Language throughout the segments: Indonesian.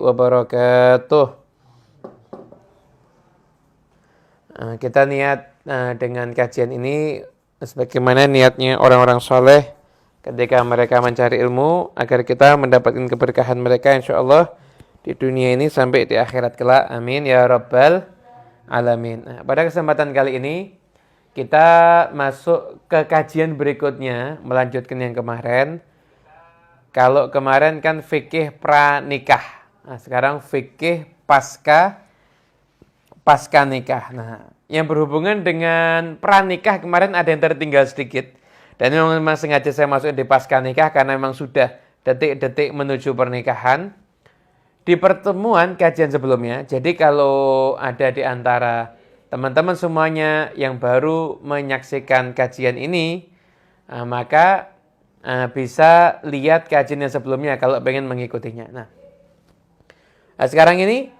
wabarakatuh. Kita niat dengan kajian ini sebagaimana niatnya orang-orang soleh ketika mereka mencari ilmu agar kita mendapatkan keberkahan mereka insyaallah di dunia ini sampai di akhirat kelak. Amin ya rabbal alamin. Pada kesempatan kali ini kita masuk ke kajian berikutnya, melanjutkan yang kemarin. Kalau kemarin kan fikih pranikah. Nah, sekarang fikih pasca nikah. Nah, yang berhubungan dengan pranikah kemarin ada yang tertinggal sedikit. Dan memang sengaja saya masuk di pasca nikah karena memang sudah detik-detik menuju pernikahan. Di pertemuan kajian sebelumnya, jadi kalau ada di antara teman-teman semuanya yang baru menyaksikan kajian ini, maka bisa lihat kajian yang sebelumnya kalau pengen mengikutinya. Nah, sekarang ini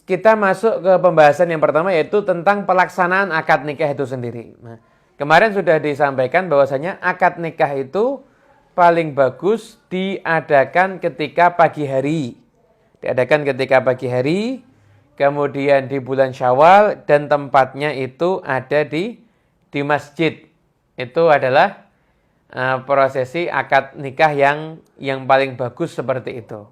kita masuk ke pembahasan yang pertama yaitu tentang pelaksanaan akad nikah itu sendiri. Nah, kemarin sudah disampaikan bahwasanya akad nikah itu paling bagus diadakan ketika pagi hari. Diadakan ketika pagi hari, kemudian di bulan Syawal dan tempatnya itu ada di masjid. Itu adalah prosesi akad nikah yang paling bagus seperti itu.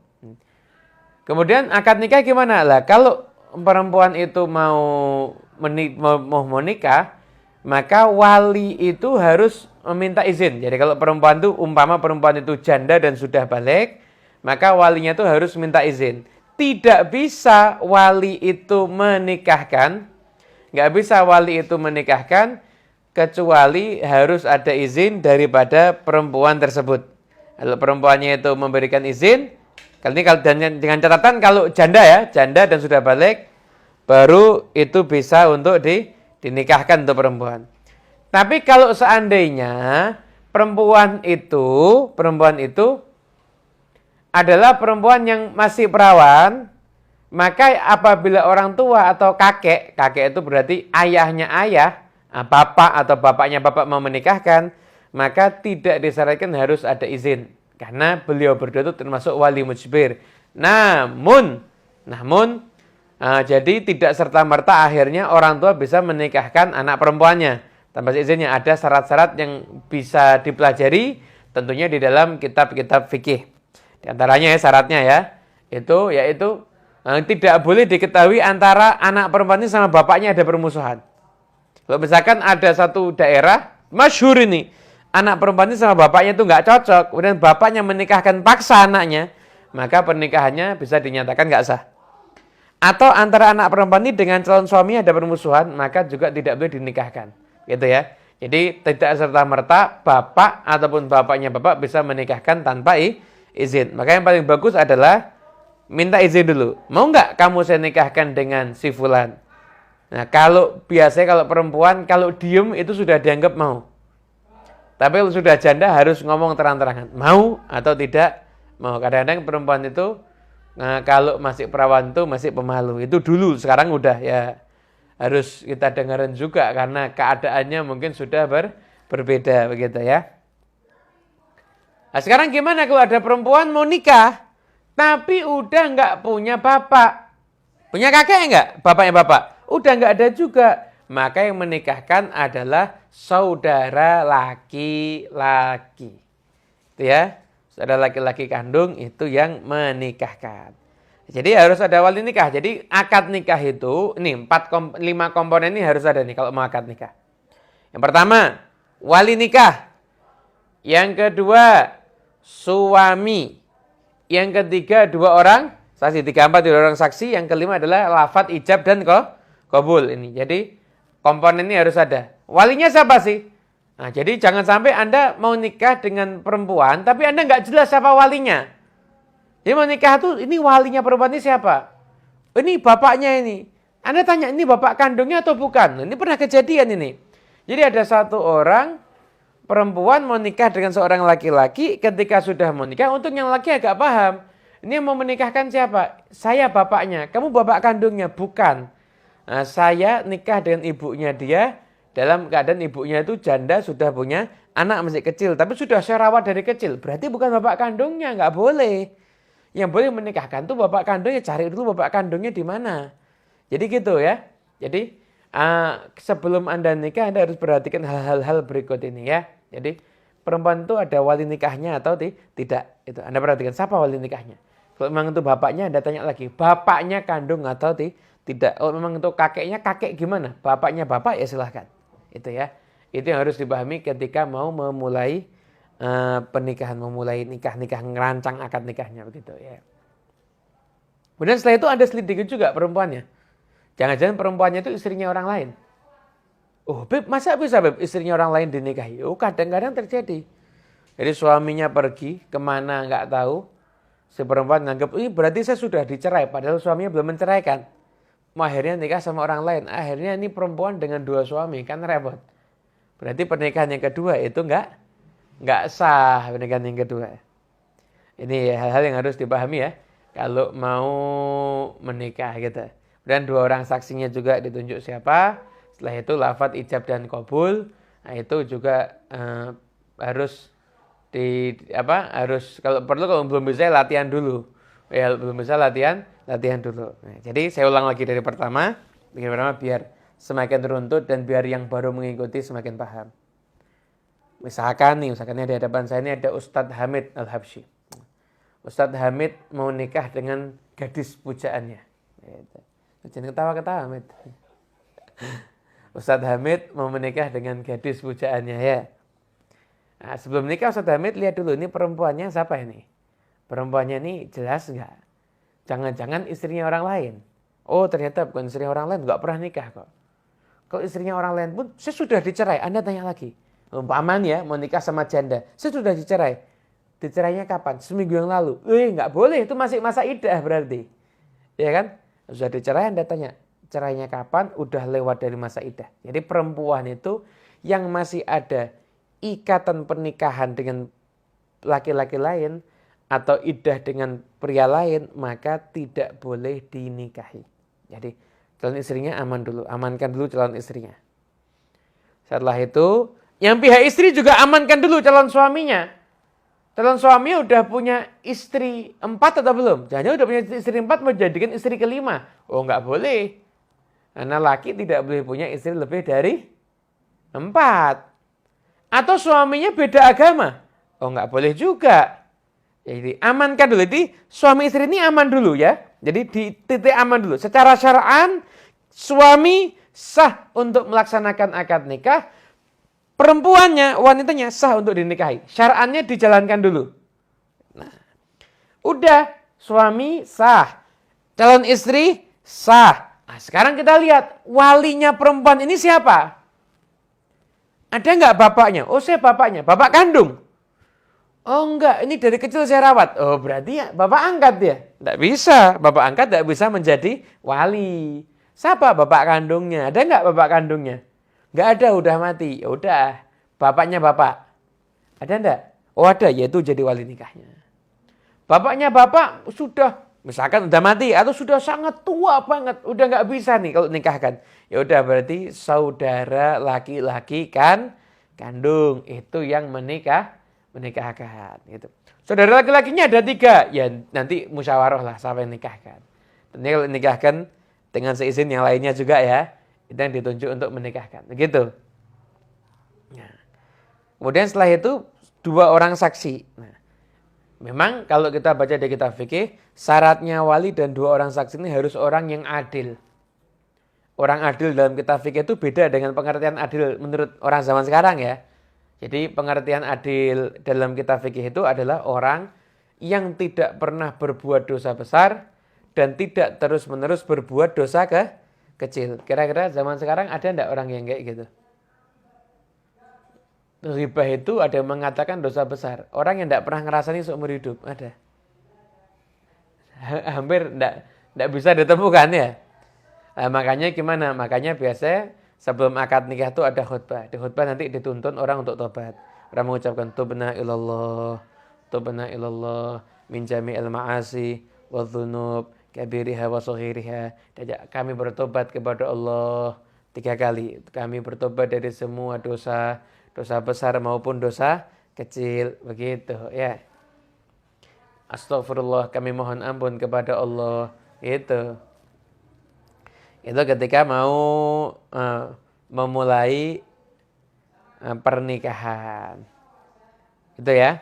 Kemudian akad nikah gimana? Lah kalau perempuan itu mau menikah, maka wali itu harus meminta izin. Jadi kalau perempuan itu umpama perempuan itu janda dan sudah balik, maka walinya itu harus minta izin. Tidak bisa wali itu menikahkan, nggak bisa wali itu menikahkan kecuali harus ada izin daripada perempuan tersebut. Kalau perempuannya itu memberikan izin, kali ini dengan catatan kalau janda dan sudah balik, baru itu bisa untuk dinikahkan untuk perempuan. Tapi kalau seandainya perempuan itu adalah perempuan yang masih perawan, maka apabila orang tua atau kakek itu berarti ayahnya ayah, bapak atau bapaknya bapak mau menikahkan, maka tidak disyaratkan harus ada izin. Karena beliau berdua itu termasuk wali mujbir. Namun, jadi tidak serta-merta akhirnya orang tua bisa menikahkan anak perempuannya. Tanpa izinnya ada syarat-syarat yang bisa dipelajari tentunya di dalam kitab-kitab fikih. Di antaranya syaratnya yaitu tidak boleh diketahui antara anak perempuan ini sama bapaknya ada permusuhan. Kalau misalkan ada satu daerah, masyhur ini, anak perempuan ini sama bapaknya itu nggak cocok, kemudian bapaknya menikahkan paksa anaknya, maka pernikahannya bisa dinyatakan nggak sah. Atau antara anak perempuan ini dengan calon suami ada permusuhan, maka juga tidak boleh dinikahkan. Gitu ya. Jadi tidak serta-merta bapak ataupun bapaknya bapak bisa menikahkan tanpa izin. Maka yang paling bagus adalah minta izin dulu. Mau nggak kamu saya nikahkan dengan si fulan? Nah, biasanya kalau perempuan, kalau diem itu sudah dianggap mau. Tapi kalau sudah janda harus ngomong terang-terangan. Mau atau tidak mau. Kadang-kadang perempuan itu, kalau masih perawan itu masih pemalu. Itu dulu, sekarang udah harus kita dengarin juga. Karena keadaannya mungkin sudah berbeda begitu ya. Nah, sekarang gimana kalau ada perempuan mau nikah, tapi udah nggak punya bapak. Punya kakek enggak? Bapaknya bapak. Udah nggak ada juga. Maka yang menikahkan adalah saudara laki-laki. Itu ya. Saudara laki-laki kandung itu yang menikahkan. Jadi harus ada wali nikah. Jadi akad nikah itu, ini 5 komponen ini harus ada nih kalau mau akad nikah. Yang pertama, wali nikah. Yang kedua, suami. Yang ketiga, 2 orang saksi. 3, 4, 2 orang saksi. Yang kelima adalah lafadz ijab dan qabul ini. Jadi komponen ini harus ada. Walinya siapa sih? Nah, jadi jangan sampai Anda mau nikah dengan perempuan, tapi Anda nggak jelas siapa walinya. Jadi mau nikah tuh, ini walinya perempuan ini siapa? Ini bapaknya ini. Anda tanya, ini bapak kandungnya atau bukan? Ini pernah kejadian ini. Jadi ada satu orang perempuan mau nikah dengan seorang laki-laki, ketika sudah mau nikah, untuk yang laki agak paham. Ini mau menikahkan siapa? Saya bapaknya. Kamu bapak kandungnya? Bukan. Nah, saya nikah dengan ibunya dia, dalam keadaan ibunya itu janda, sudah punya anak masih kecil, tapi sudah saya rawat dari kecil. Berarti bukan bapak kandungnya, nggak boleh. Yang boleh menikahkan tuh bapak kandungnya, cari dulu bapak kandungnya di mana. Jadi gitu ya. Jadi sebelum Anda nikah Anda harus perhatikan hal-hal berikut ini ya. Jadi perempuan itu ada wali nikahnya atau tidak. Itu Anda perhatikan siapa wali nikahnya. Kalau memang itu bapaknya Anda tanya lagi, bapaknya kandung atau tidak. Kalau memang itu kakeknya, kakek gimana? Bapaknya bapak ya silahkan. Itu ya. Itu yang harus dipahami ketika mau memulai pernikahan, memulai nikah ngerancang akad nikahnya begitu ya. Kemudian setelah itu Anda selidiki juga perempuannya. Jangan-jangan perempuannya itu istrinya orang lain. Oh, Beb, masa bisa Beb istrinya orang lain dinikahi? Oh, kadang-kadang terjadi. Jadi suaminya pergi kemana nggak tahu. Si perempuan nganggap, ini berarti saya sudah dicerai. Padahal suaminya belum menceraikan. Akhirnya nikah sama orang lain. Akhirnya ini perempuan dengan 2 suami. Kan repot. Berarti pernikahan yang kedua itu nggak sah pernikahan yang kedua. Ini hal-hal yang harus dipahami ya. Kalau mau menikah gitu. Dan 2 orang saksinya juga ditunjuk siapa. Setelah itu lafadz ijab dan qabul. Nah, itu juga harus harus kalau perlu kalau belum bisa latihan dulu. Ya belum bisa latihan dulu. Nah, jadi saya ulang lagi dari pertama. Biar semakin runtut dan biar yang baru mengikuti semakin paham. Misalkan ini di hadapan saya ini ada Ustadz Hamid Al-Habsyi. Ustadz Hamid mau nikah dengan gadis pujaannya. Jangan ketawa-ketawa, Hamid. Ustadz Hamid mau menikah dengan gadis pujaannya ya. Nah, sebelum nikah Ustadz Hamid lihat dulu ini perempuannya siapa ini. Perempuannya ini jelas enggak? Jangan-jangan istrinya orang lain. Oh ternyata bukan istrinya orang lain, enggak pernah nikah kok. Kalau istrinya orang lain pun saya sudah dicerai. Anda tanya lagi. Umpamanya ya mau nikah sama janda. Saya sudah dicerai. Dicerainya kapan? Seminggu yang lalu. Enggak boleh, itu masih masa iddah berarti. Ya kan? Sudah dicerai Anda tanya. Cerainya kapan? Udah lewat dari masa iddah. Jadi perempuan itu yang masih ada ikatan pernikahan dengan laki-laki lain atau iddah dengan pria lain, maka tidak boleh dinikahi. Jadi calon istrinya amankan dulu calon istrinya. Setelah itu, yang pihak istri juga amankan dulu calon suaminya. Calon suaminya udah punya istri 4 atau belum? Jangan udah punya istri 4 mau jadikan istri kelima. Oh nggak boleh. Karena laki tidak boleh punya istri lebih dari 4. Atau suaminya beda agama. Oh nggak boleh juga. Jadi amankan dulu. Jadi suami istri ini aman dulu ya. Jadi di titik aman dulu. Secara syar'an suami sah untuk melaksanakan akad nikah. Perempuannya, wanitanya sah untuk dinikahi. Syar'annya dijalankan dulu. Nah, udah suami sah. Calon istri sah. Nah, sekarang kita lihat walinya perempuan ini siapa? Ada nggak bapaknya? Oh saya bapaknya. Bapak kandung? Oh enggak, ini dari kecil saya rawat. Oh berarti ya bapak angkat ya? Tidak bisa. Bapak angkat tidak bisa menjadi wali. Siapa bapak kandungnya? Ada nggak bapak kandungnya? Nggak ada, udah mati. Ya udah, bapaknya bapak. Ada enggak? Oh ada, yaitu jadi wali nikahnya. Bapaknya bapak sudah, misalkan udah mati atau sudah sangat tua banget, udah nggak bisa nih kalau nikahkan. Ya udah berarti saudara laki-laki kan kandung itu yang menikahkan gitu. Saudara laki-lakinya ada 3, ya nanti musyawarah lah siapa yang nikahkan. Tentunya kalau nikahkan dengan seizin yang lainnya juga ya. Itu yang ditunjuk untuk menikahkan. Begitu. Nah, kemudian setelah itu 2 orang saksi. Nah, memang kalau kita baca di kitab fikih, syaratnya wali dan 2 orang saksi ini harus orang yang adil. Orang adil dalam kitab fikih itu beda dengan pengertian adil menurut orang zaman sekarang ya. Jadi pengertian adil dalam kitab fikih itu adalah orang yang tidak pernah berbuat dosa besar dan tidak terus-menerus berbuat dosa kecil. Kira-kira zaman sekarang ada enggak orang yang kayak gitu? Ghibah itu ada yang mengatakan dosa besar. Orang yang enggak pernah ngerasain seumur hidup. Ada. Hampir enggak bisa ditemukan ya. Nah, makanya gimana? Makanya biasanya sebelum akad nikah itu ada khutbah. Di khutbah nanti dituntun orang untuk tobat. Orang mengucapkan tubna ilallah min jami'il ma'asi wa dhunub kabiriha wa saghiriha. Kami bertobat kepada Allah 3 kali. Kami bertobat dari semua dosa, dosa besar maupun dosa kecil, begitu ya. Astagfirullah, kami mohon ampun kepada Allah. Itu ketika mau memulai pernikahan. Itu ya.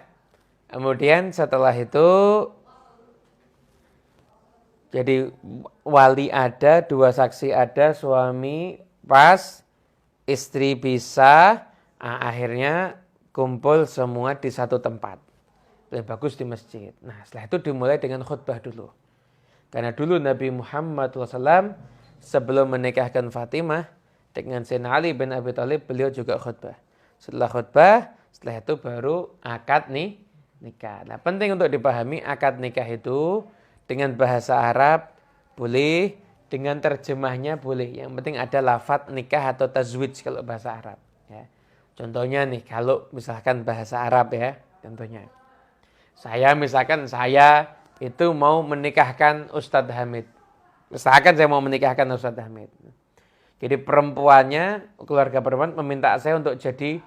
Kemudian setelah itu jadi wali ada, dua saksi ada, suami pas, istri bisa, akhirnya kumpul semua di satu tempat. Lebih bagus di masjid. Nah, setelah itu dimulai dengan khutbah dulu. Karena dulu Nabi Muhammad SAW sebelum menikahkan Fatimah dengan Sayyidina Ali bin Abi Thalib, beliau juga khutbah. Setelah khutbah, setelah itu baru akad nikah. Nah, penting untuk dipahami akad nikah itu dengan bahasa Arab boleh, dengan terjemahnya boleh. Yang penting ada lafadz nikah atau tazwij kalau bahasa Arab. Ya. Contohnya nih, kalau misalkan bahasa Arab ya, contohnya. Saya itu mau menikahkan Ustadz Hamid. Misalkan saya mau menikahkan Ustadz Hamid. Jadi perempuannya, keluarga perempuan meminta saya untuk jadi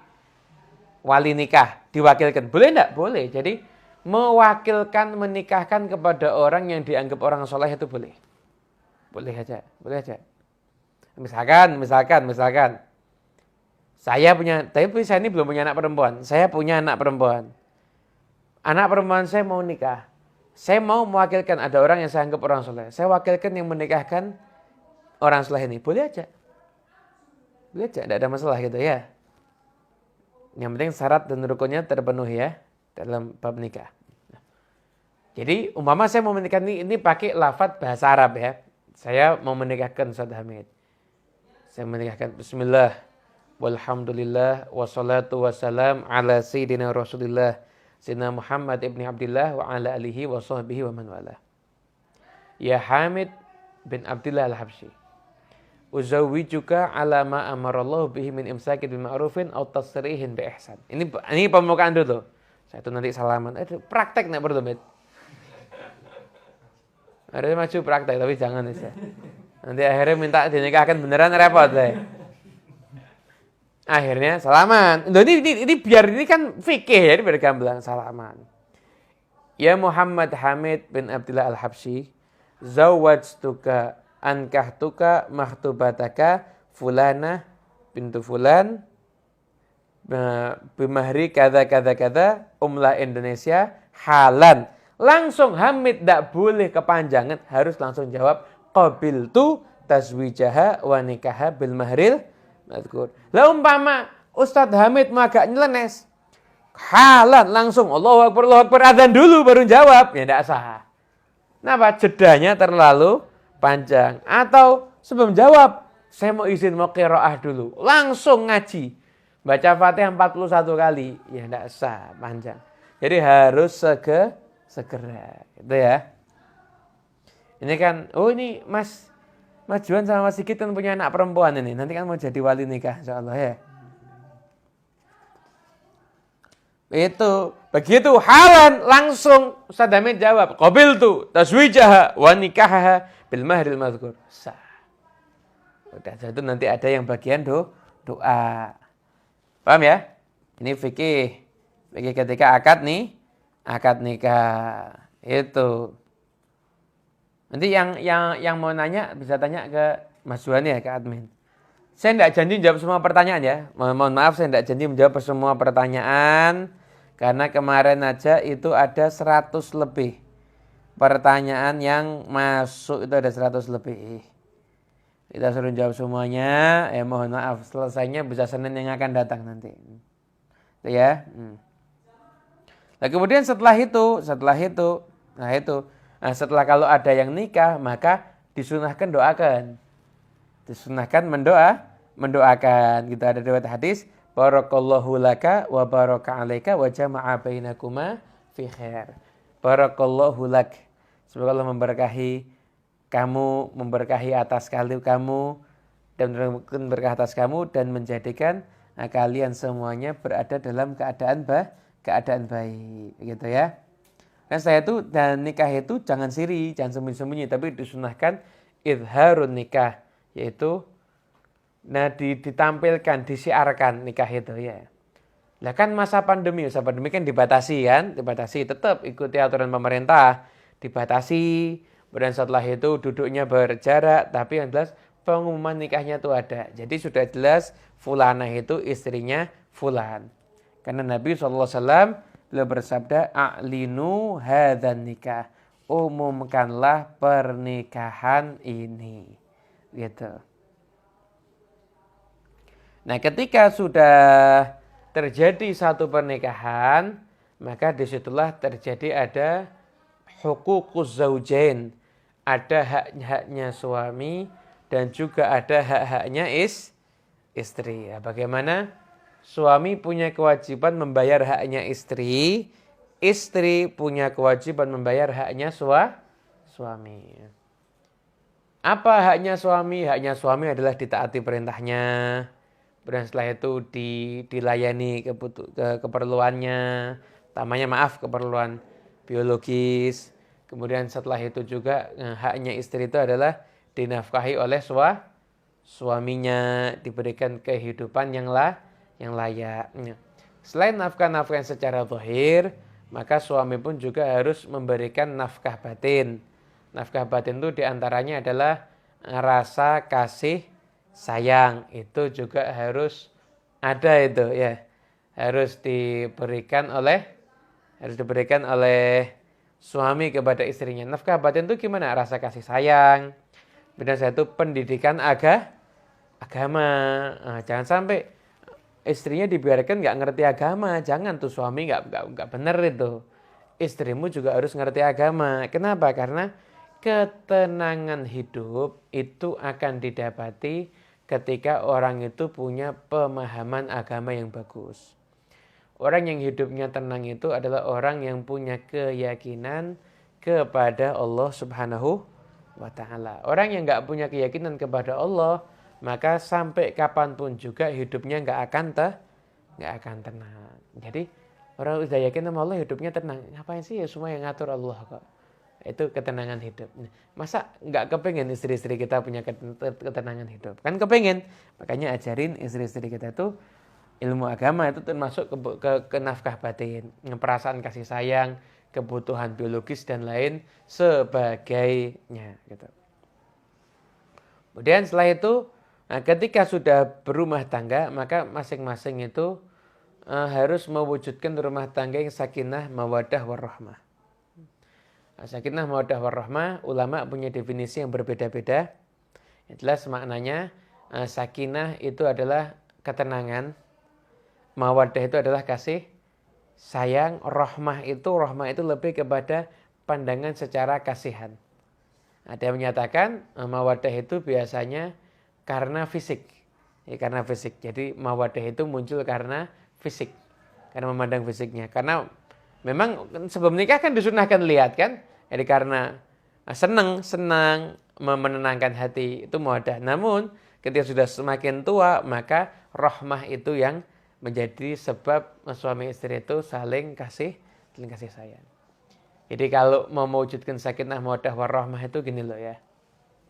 wali nikah. Diwakilkan. Boleh enggak? Boleh. Jadi mewakilkan menikahkan kepada orang yang dianggap orang soleh itu boleh. Boleh aja. Misalkan. Tapi saya ini belum punya anak perempuan. Saya punya anak perempuan. Anak perempuan saya mau nikah. Saya mau mewakilkan, ada orang yang saya anggap orang soleh. Saya wakilkan yang menikahkan orang soleh ini. Boleh aja. Tidak ada masalah gitu ya. Yang penting syarat dan rukunnya terpenuhi ya dalam bab nikah. Jadi umpama saya mau menikah ini pakai lafadz bahasa Arab ya. Saya mau menikahkan Ustadz Hamid. Saya menikahkan bismillah, walhamdulillah, wassalatu wassalam ala sayyidina Rasulillah, Sayyidina Muhammad ibni Abdullah wa ala alihi wa sahbihi wa man wala. Ya Hamid bin Abdullah al-Habsyi, uzawwijuka ala ma amarallahu bihi min imsakin bil ma'rufin aw tasrihin bi ihsan. Ini pembukaan dulu. Saya itu nanti salaman. Praktek nek perlu, Bet. Ada maju praktek tapi jangan ya. Nanti akhirnya minta dinikahkan beneran repot deh. Akhirnya salaman. Ini biar ini kan fikih ya, ini biar gamblang salaman. Ya Muhammad Hamid bin Abdullah al-Habsyi, zawwajtuka ankahtuka mahtubataka fulana bintu fulan bimahri kada umlah Indonesia halan. Langsung Hamid tidak boleh kepanjangan, harus langsung jawab qabiltu tazwijaha wa nikaha bil mahril madhkur. Lah umpama Ustadz Hamid mau agak nyelenes, halan langsung Allahu Akbar adzan dulu baru jawab, ya tidak sah. Kenapa? Jedanya terlalu panjang. Atau sebelum jawab, saya mau izin mau qiraah dulu, langsung ngaji, baca Fatihah 41 kali, ya tidak sah, panjang. Jadi harus segera, gitu ya. Ini kan, ini Mas Juan sama Mas Sigit kan punya anak perempuan ini. Nanti kan mau jadi wali nikah insyaallah ya. Itu, begitu halan langsung Ustadz Hamid jawab, qabiltu tazwijaha wa nikahaha bil mahril madhkur. Sah. Udah, itu nanti ada yang bagian doa. Paham ya? Ini fikih ketika akad nikah. Itu. Nanti yang mau nanya bisa tanya ke Mas Juan ya, ke admin. Saya tidak janji jawab semua pertanyaan ya. Mohon maaf, saya tidak janji menjawab semua pertanyaan. Karena kemarin aja itu ada 100 lebih. Pertanyaan yang masuk itu ada 100 lebih. Kita suruh jawab semuanya. Ya mohon maaf, selesainya bisa Senin yang akan datang nanti. Itu ya. Nah kemudian setelah itu, nah, setelah kalau ada yang nikah, maka disunahkan doakan. Disunahkan mendoakan. Kita ada riwayat hadis, barakallahu laka wa baraka alaika wa jama'a bainakuma fi khair. Barakallahu lak. Semoga Allah memberkahi kamu, memberkahi atas kamu dan berkah atas kamu dan menjadikan kalian semuanya berada dalam keadaan baik, gitu ya. Nah saya itu dan nikah itu jangan siri, jangan sembunyi-sembunyi, tapi disunahkan idharun nikah, yaitu ditampilkan, disiarkan nikah itu ya. Lah kan masa pandemi kan dibatasi tetap ikuti aturan pemerintah, dibatasi. Kemudian setelah itu duduknya berjarak, tapi yang jelas pengumuman nikahnya itu ada. Jadi sudah jelas Fulanah itu istrinya Fulan. Karena Nabi SAW beliau bersabda, "A'linu hadzan nikah." Umumkanlah pernikahan ini. Gitu. Nah, ketika sudah terjadi satu pernikahan, maka disitulah terjadi ada hukukuz zaujain. Ada hak-haknya suami dan juga ada hak-haknya istri. Ya, bagaimana? Suami punya kewajiban membayar haknya istri, istri punya kewajiban membayar haknya suami. Apa haknya suami? Haknya suami adalah ditaati perintahnya. Dan setelah itu dilayani keperluannya. Utamanya keperluan biologis. Kemudian setelah itu juga haknya istri itu adalah dinafkahi oleh suaminya. Diberikan kehidupan yang layak. Selain nafkah-nafkah yang secara zahir, maka suami pun juga harus memberikan nafkah batin. Nafkah batin itu diantaranya adalah rasa kasih sayang. Itu juga harus ada itu ya. Harus diberikan oleh suami kepada istrinya. Nafkah batin itu gimana? Rasa kasih sayang. Beda satu pendidikan agama. Nah, jangan sampai istrinya dibiarkan nggak ngerti agama. Jangan tuh suami nggak benar itu. Istrimu juga harus ngerti agama. Kenapa? Karena ketenangan hidup itu akan didapati ketika orang itu punya pemahaman agama yang bagus. Orang yang hidupnya tenang itu adalah orang yang punya keyakinan kepada Allah Subhanahu wa ta'ala. Orang yang nggak punya keyakinan kepada Allah, maka sampai kapanpun juga hidupnya nggak akan tenang. Jadi orang udah yakin sama Allah hidupnya tenang. Ngapain sih ya semua yang ngatur Allah kok? Itu ketenangan hidup. Masa nggak kepengen istri-istri kita punya ketenangan hidup? Kan kepengen. Makanya ajarin istri-istri kita itu ilmu agama itu termasuk ke nafkah batin. Perasaan kasih sayang, kebutuhan biologis dan lain sebagainya. Gitu. Kemudian setelah itu, ketika sudah berumah tangga, maka masing-masing itu harus mewujudkan rumah tangga yang sakinah, mawaddah, warahmah. Sakinah, mawaddah, warahmah, ulama punya definisi yang berbeda-beda. Jelas maknanya, sakinah itu adalah ketenangan, mawaddah itu adalah kasih sayang, rahmah itu lebih kepada pandangan secara kasihan. Ada yang menyatakan mawaddah itu biasanya karena fisik. Ya, karena fisik. Jadi mawaddah itu muncul karena fisik. Karena memandang fisiknya. Karena memang sebelum nikah kan disunahkan lihat kan. Jadi karena senang menenangkan hati itu mawaddah. Namun ketika sudah semakin tua maka rahmah itu yang menjadi sebab suami istri itu saling kasih sayang. Jadi kalau mau mewujudkan sakinah, mawaddah, warahmah itu gini loh ya.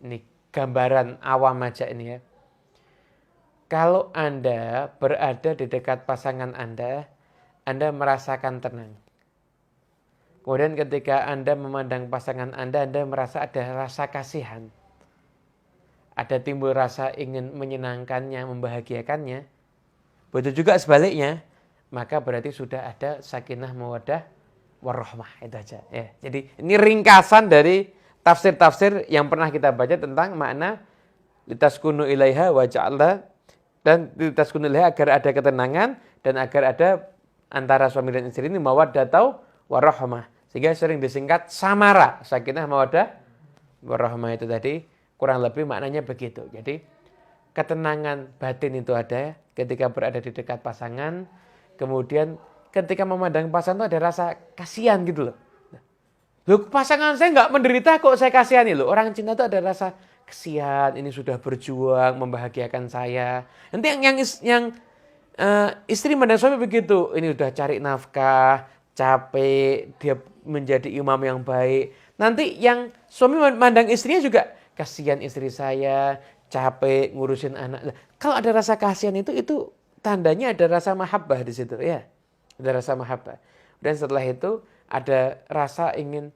Ini gambaran awam aja ini ya. Kalau Anda berada di dekat pasangan Anda merasakan tenang. Kemudian ketika Anda memandang pasangan Anda merasa ada rasa kasihan. Ada timbul rasa ingin menyenangkannya, membahagiakannya. Begitu juga sebaliknya, maka berarti sudah ada sakinah, mawaddah, warahmah, itu aja ya. Jadi ini ringkasan dari tafsir-tafsir yang pernah kita baca tentang makna litaskunu ilaiha wa ja'alna, dan litaskunu ilaiha agar ada ketenangan dan agar ada antara suami dan istri ini mawaddah atau warahmah. Sehingga sering disingkat samara, sakinah, mawaddah, warahmah itu tadi kurang lebih maknanya begitu. Jadi ketenangan batin itu ada ketika berada di dekat pasangan, kemudian ketika memandang pasangan itu ada rasa kasihan gitu loh. Loh, pasangan saya nggak menderita kok saya kasihani loh. Orang cinta itu ada rasa kasihan, ini sudah berjuang membahagiakan saya. Nanti yang istri memandang suami begitu, ini udah cari nafkah, capek, dia menjadi imam yang baik. Nanti yang suami memandang istrinya juga kasihan istri saya, capek ngurusin anak. Kalau ada rasa kasihan itu tandanya ada rasa mahabbah di situ ya. Ada rasa mahabbah. Dan setelah itu ada rasa ingin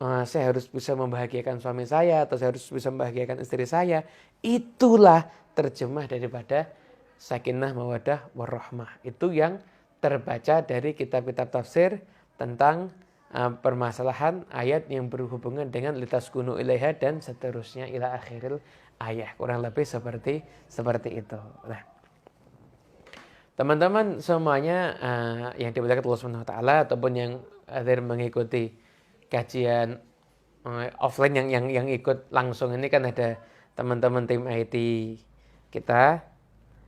saya harus bisa membahagiakan suami saya atau saya harus bisa membahagiakan istri saya. Itulah terjemah daripada sakinah mawaddah warahmah. Itu yang terbaca dari kitab-kitab tafsir tentang permasalahan ayat yang berhubungan dengan litaskunu ilaiha dan seterusnya ila akhiril ayat. Kurang lebih seperti itu. Nah, teman-teman semuanya yang dimuliakan Allah Subhanahu wa taala ataupun yang hadir mengikuti kajian offline yang ikut langsung ini kan ada teman-teman tim IT kita.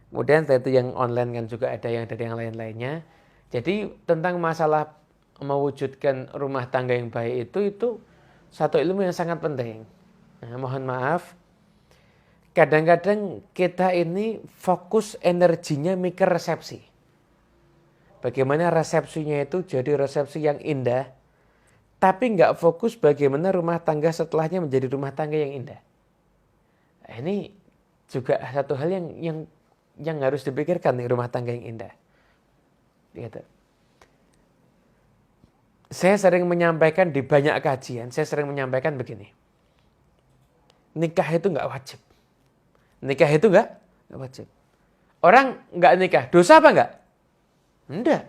Kemudian setelah itu yang online kan juga ada yang dari yang lain-lainnya. Jadi tentang masalah mewujudkan rumah tangga yang baik itu satu ilmu yang sangat penting. Nah, mohon maaf, kadang-kadang kita ini fokus energinya mikir resepsi. Bagaimana resepsinya itu jadi resepsi yang indah, tapi nggak fokus bagaimana rumah tangga setelahnya menjadi rumah tangga yang indah. Nah, ini juga satu hal yang harus dipikirkan nih, rumah tangga yang indah. Gitu. Saya sering menyampaikan di banyak kajian, saya sering menyampaikan begini. Nikah itu nggak wajib. Nikah itu nggak wajib. Orang nggak nikah, dosa apa nggak? Enggak.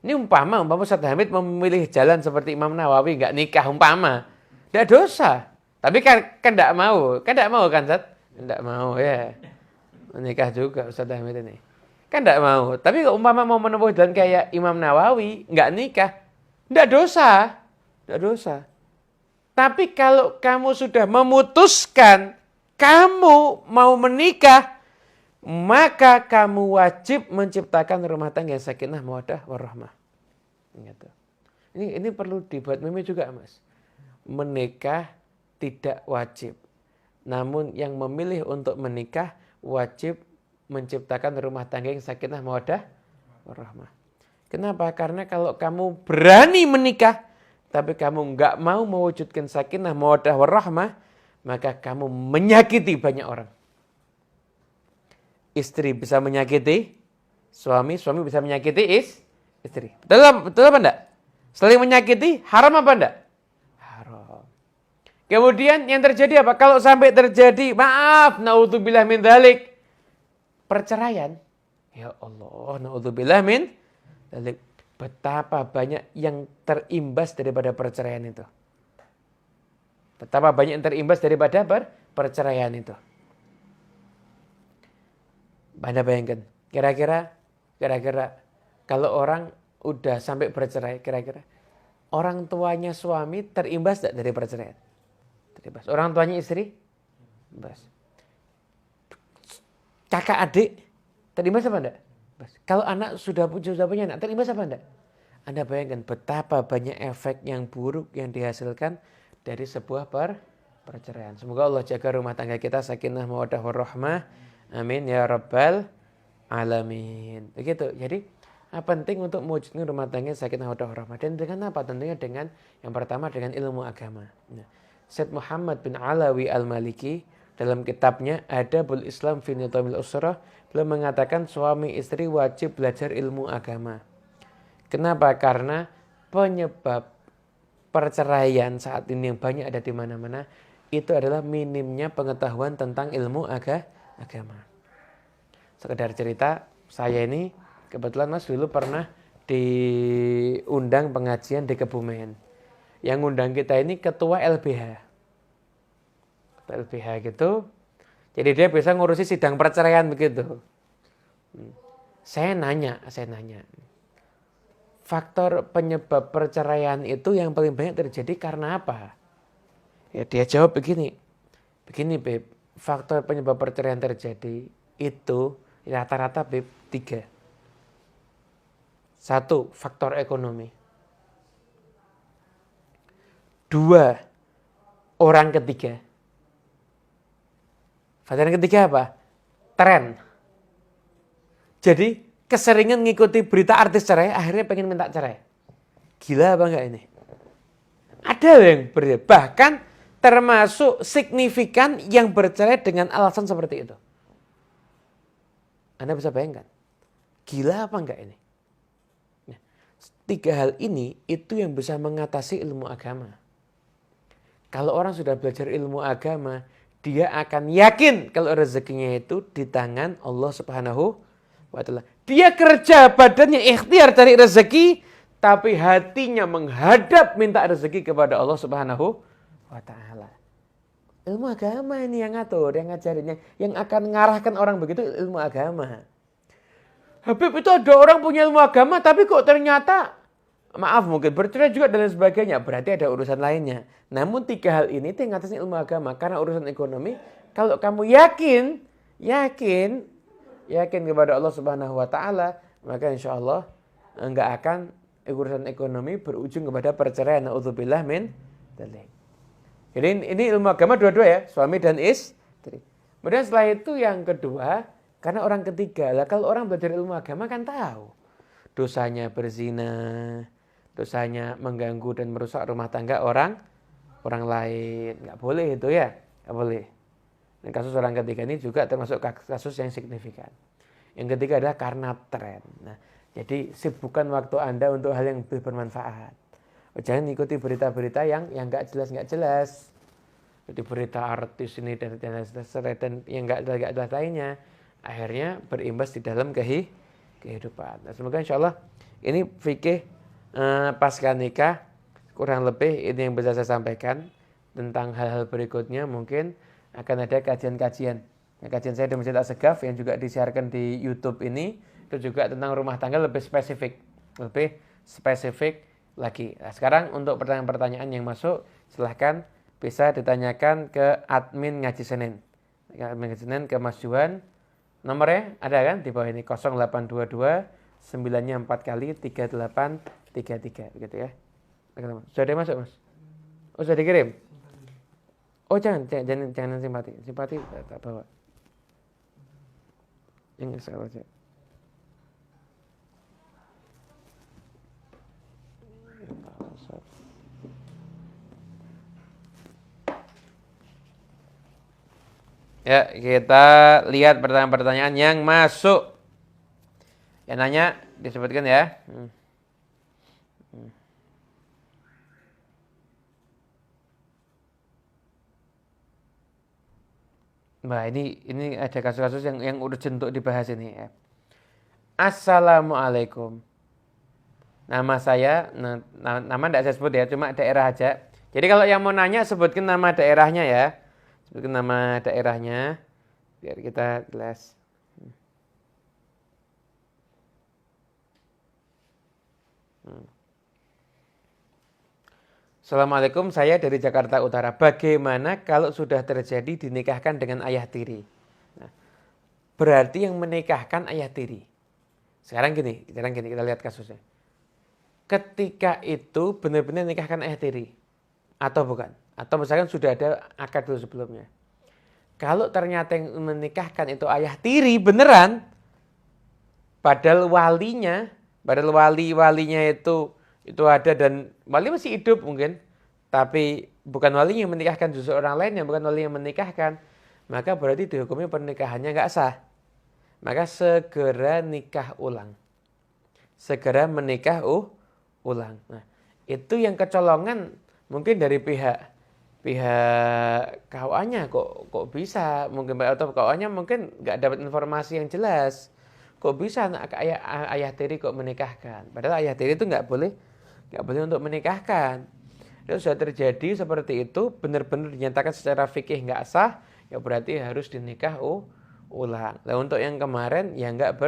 Ini umpama Ustaz Hamid memilih jalan seperti Imam Nawawi, nggak nikah umpama. Nggak dosa. Tapi kan nggak mau. Kan nggak mau kan, Ustaz? Nggak mau ya. Menikah juga Ustaz Hamid ini. Kan nggak mau. Tapi umpama mau menempuh jalan kayak Imam Nawawi, nggak nikah. Nggak dosa. Nggak dosa. Tapi kalau kamu sudah memutuskan kamu mau menikah, maka kamu wajib menciptakan rumah tangga yang sakinah mawaddah warahmah. Gitu. Ini perlu dibuat meme juga, Mas. Menikah tidak wajib. Namun yang memilih untuk menikah wajib menciptakan rumah tangga yang sakinah mawaddah warahmah. Kenapa? Karena kalau kamu berani menikah, tapi kamu nggak mau mewujudkan sakinah mawaddah warahmah, maka kamu menyakiti banyak orang. Istri bisa menyakiti suami, suami bisa menyakiti istri. Betul apa enggak? Saling menyakiti, haram apa enggak? Haram. Kemudian yang terjadi apa? Kalau sampai terjadi, maaf, naudzubillah min dzalik, perceraian. Ya Allah, naudzubillah min dzalik. Betapa banyak yang terimbas daripada perceraian itu. Betapa banyak yang terimbas daripada perceraian itu. Anda bayangkan, kira-kira kalau orang udah sampai bercerai, kira-kira orang tuanya suami terimbas tidak dari perceraian? Terimbas. Orang tuanya istri? Terimbas. Kakak adik terimbas apa enggak? Kalau anak sudah punya anak, terimbas apa enggak? Anda bayangkan betapa banyak efek yang buruk yang dihasilkan dari sebuah perceraian. Semoga Allah jaga rumah tangga kita sakinah mawaddah warahmah. Amin ya rabbal alamin. Begitu. Jadi penting untuk mewujudkan rumah tangga sakinah mawaddah warahmah. Dan dengan apa? Tentunya dengan yang pertama dengan ilmu agama. Nah, Syed Muhammad bin Alawi Al-Maliki dalam kitabnya Adabul Islam fi Nidhamil Usrah beliau mengatakan suami istri wajib belajar ilmu agama. Kenapa? Karena penyebab perceraian saat ini yang banyak ada di mana-mana itu adalah minimnya pengetahuan tentang ilmu agama. Sekedar cerita, saya ini kebetulan Mas dulu pernah diundang pengajian di Kebumen. Yang undang kita ini ketua LBH. Ketua LBH gitu. Jadi dia bisa ngurusi sidang perceraian begitu. Saya nanya. Faktor penyebab perceraian itu yang paling banyak terjadi karena apa? Ya dia jawab begini. Begini, Beb. Faktor penyebab perceraian terjadi itu rata-rata, Beb, 3. 1, faktor ekonomi. 2, orang ketiga. Faktor yang ketiga apa? Tren. Jadi keseringan ngikuti berita artis cerai, akhirnya pengen minta cerai. Gila apa enggak ini? Ada yang berbeda. Bahkan termasuk signifikan yang bercerai dengan alasan seperti itu. Anda bisa bayangkan. Gila apa enggak ini? Nah, 3 hal ini itu yang bisa mengatasi ilmu agama. Kalau orang sudah belajar ilmu agama, dia akan yakin kalau rezekinya itu di tangan Allah Subhanahu wa Ta'ala. Dia kerja, badannya ikhtiar cari rezeki, tapi hatinya menghadap minta rezeki kepada Allah Subhanahu wa Ta'ala. Ilmu agama ini yang ngatur, yang ngajarin, yang akan mengarahkan orang begitu ilmu agama. Habib, itu ada orang punya ilmu agama, tapi kok ternyata maaf mungkin bercerai juga dan lain sebagainya, berarti ada urusan lainnya. Namun 3 hal ini itu yang ngatasnya ilmu agama, karena urusan ekonomi kalau kamu yakin kepada Allah Subhanahu wa Ta'ala, maka insya Allah enggak akan urusan ekonomi berujung kepada perceraian. Na'udzubillah min dzalik. Jadi ini ilmu agama dua-dua ya, suami dan istri. Kemudian setelah itu yang kedua, karena orang ketiga, lah kalau orang belajar ilmu agama kan tahu dosanya berzina, dosanya mengganggu dan merusak rumah tangga orang lain. Nggak boleh itu ya, nggak boleh. Dan kasus orang ketiga ini juga termasuk kasus yang signifikan. Yang ketiga adalah karena tren. Nah, jadi sibukkan waktu Anda untuk hal yang lebih bermanfaat. Jangan ikuti berita-berita yang nggak jelas. Jadi berita artis ini dan yang nggak jelas lainnya, akhirnya berimbas di dalam kehidupan. Nah, semoga insya Allah ini fikih pasca nikah kurang lebih ini yang bisa saya sampaikan. Tentang hal-hal berikutnya mungkin akan ada kajian-kajian. Kajian saya di Masjid As-Segaf yang juga disiarkan di YouTube ini itu juga tentang rumah tangga lebih spesifik lagi. Nah, sekarang untuk pertanyaan-pertanyaan yang masuk silahkan bisa ditanyakan ke admin Ngaji Senin. Admin Ngaji Senin ke Mas Juan. Nomornya ada kan di bawah ini 0822 9-nya 4 kali 3833 begitu ya. Sudah ada masuk Mas? Oh sudah dikirim? Oh jangan simpati tak bawa. Ini salah aja. Ya, kita lihat pertanyaan-pertanyaan yang masuk. Yang nanya disebutkan ya. Nah, ini ada kasus-kasus yang urgent untuk dibahas ini ya. Assalamualaikum. Nama saya, nama tidak saya sebut ya, cuma daerah aja. Jadi kalau yang mau nanya sebutkan nama daerahnya ya. Sebutkan nama daerahnya biar kita jelas. Assalamualaikum, saya dari Jakarta Utara. Bagaimana kalau sudah terjadi dinikahkan dengan ayah tiri? Nah, berarti yang menikahkan ayah tiri. Sekarang gini, kita lihat kasusnya. Ketika itu benar-benar nikahkan ayah tiri atau bukan? Atau misalkan sudah ada akad dulu sebelumnya. Kalau ternyata yang menikahkan itu ayah tiri beneran, padahal walinya itu ada dan wali masih hidup mungkin, tapi bukan wali yang menikahkan, justru orang lain yang bukan wali yang menikahkan, maka berarti dihukumi pernikahannya nggak sah. Maka segera nikah ulang, segera menikah ulang. Nah, itu yang kecolongan mungkin dari pihak KUA-nya kok bisa, mungkin atau KUA-nya mungkin nggak dapat informasi yang jelas. Kok bisa anak ayah tiri kok menikahkan? Padahal ayah tiri itu nggak boleh untuk menikahkan. Kalau sudah terjadi seperti itu, benar-benar dinyatakan secara fikih nggak sah, ya berarti harus dinikah ulang. Nah untuk yang kemarin ya nggak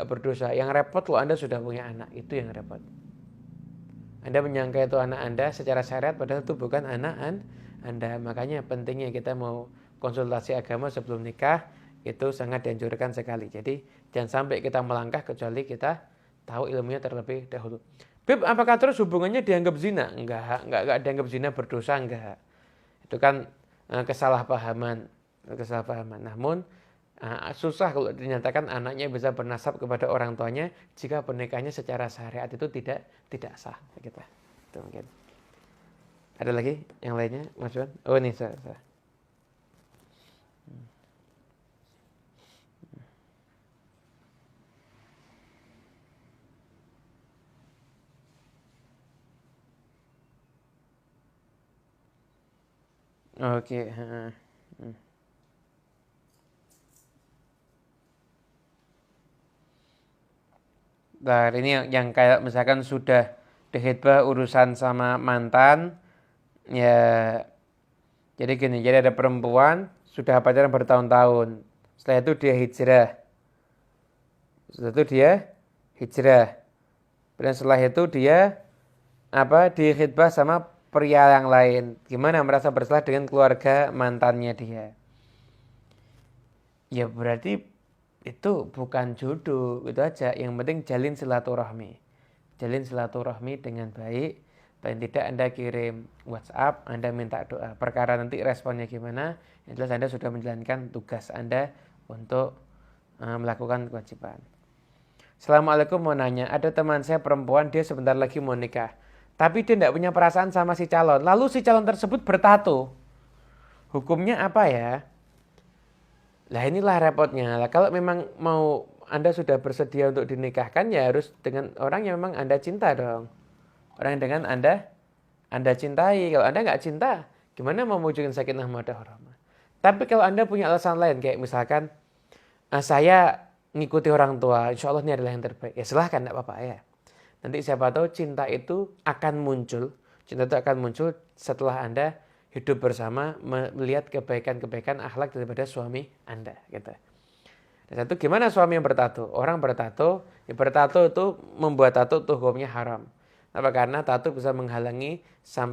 berdosa. Yang repot kalau Anda sudah punya anak, itu yang repot. Anda menyangka itu anak Anda secara syariat, padahal itu bukan anak Anda. Makanya pentingnya kita mau konsultasi agama sebelum nikah, itu sangat dianjurkan sekali. Jadi jangan sampai kita melangkah kecuali kita tahu ilmunya terlebih dahulu. Bib, apakah terus hubungannya dianggap zina? Enggak dianggap zina, berdosa enggak. Itu kan kesalahpahaman. Namun susah kalau dinyatakan anaknya bisa bernasab kepada orang tuanya jika pernikahannya secara syariat itu tidak sah. Gitu. Itu mungkin. Ada lagi yang lainnya, Mas Juan? Oh ini saya. Oke. Nah, ini yang kayak misalkan sudah dihitbah urusan sama mantan, ya jadi gini, jadi ada perempuan sudah pacaran bertahun-tahun. Setelah itu dia hijrah. Setelah itu dia hijrah. Dan setelah itu dia dihitbah sama pria yang lain. Gimana merasa bersalah dengan keluarga mantannya dia? Ya berarti itu bukan jodoh, itu aja. Yang penting jalin silaturahmi. Jalin silaturahmi dengan baik. Paling tidak Anda kirim WhatsApp, Anda minta doa. Perkara nanti responnya gimana, yang jelas Anda sudah menjalankan tugas Anda untuk melakukan kewajiban. Assalamualaikum, mau nanya, ada teman saya perempuan, dia sebentar lagi mau nikah. Tapi dia tidak punya perasaan sama si calon. Lalu si calon tersebut bertato. Hukumnya apa ya? Lah inilah repotnya. Lah kalau memang mau Anda sudah bersedia untuk dinikahkan, ya harus dengan orang yang memang Anda cinta dong. Orang yang dengan Anda cintai. Kalau Anda nggak cinta, gimana mau mewujudkan sakinah mawaddah warahmah? Tapi kalau Anda punya alasan lain, kayak misalkan saya ngikuti orang tua, insya Allah ini adalah yang terbaik. Ya silahkan, tidak apa-apa ya. Nanti siapa tahu cinta itu akan muncul. Cinta itu akan muncul setelah Anda hidup bersama, melihat kebaikan-kebaikan akhlak daripada suami Anda. Gitu. Dan satu, gimana suami yang bertato? Orang bertato, ya bertato itu membuat tato itu hukumnya haram. Kenapa? Karena tato bisa menghalangi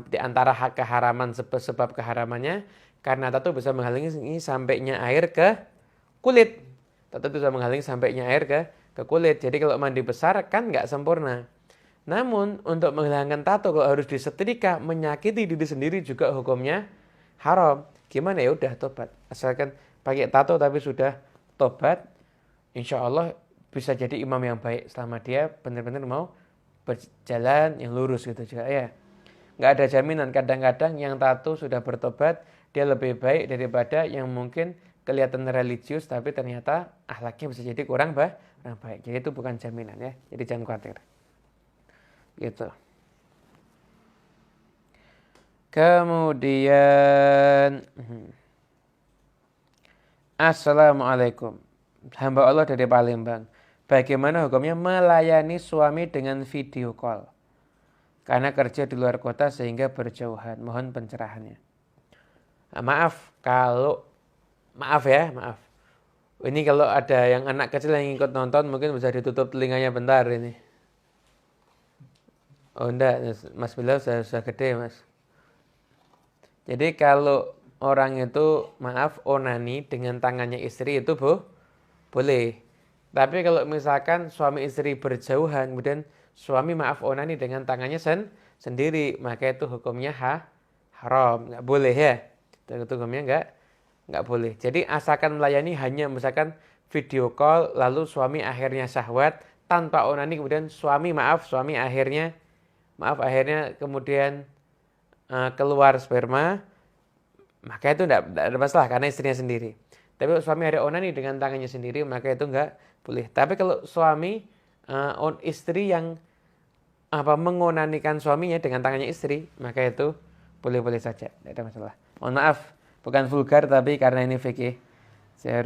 di antara keharaman sebab keharamannya, karena tato bisa menghalangi sampainya air ke kulit. Tato itu bisa menghalangi sampainya air ke kulit. Jadi kalau mandi besar kan nggak sempurna. Namun untuk menghilangkan tato kalau harus disetrika, menyakiti diri sendiri juga hukumnya haram. Gimana ya udah tobat. Asalkan pakai tato tapi sudah tobat, insya Allah bisa jadi imam yang baik selama dia benar-benar mau berjalan yang lurus gitu juga ya. Nggak ada jaminan, kadang-kadang yang tato sudah bertobat dia lebih baik daripada yang mungkin kelihatan religius tapi ternyata akhlaknya bisa jadi kurang baik. Jadi itu bukan jaminan ya. Jadi jangan khawatir. Gitu. Kemudian Assalamualaikum. Hamba Allah dari Palembang. Bagaimana hukumnya melayani suami dengan video call? Karena kerja di luar kota sehingga berjauhan. Mohon pencerahannya. Maaf ya. Ini kalau ada yang anak kecil yang ikut nonton mungkin bisa ditutup telinganya bentar ini. Oh enggak, Mas Bilal sudah gede Mas. Jadi kalau orang itu onani dengan tangannya istri itu boleh. Tapi kalau misalkan suami istri berjauhan, kemudian suami onani dengan tangannya sendiri, maka itu hukumnya haram, nggak boleh ya. Itu hukumnya nggak boleh. Jadi asalkan melayani hanya misalkan video call, lalu suami akhirnya syahwat tanpa onani, kemudian suami akhirnya kemudian keluar sperma, maka itu tidak ada masalah karena istrinya sendiri. Tapi kalau suami ada onani dengan tangannya sendiri, maka itu enggak boleh. Tapi kalau suami istri yang mengonanikan suaminya dengan tangannya istri, maka itu boleh-boleh saja, tidak ada masalah. Mohon maaf, bukan vulgar tapi karena ini fikih, saya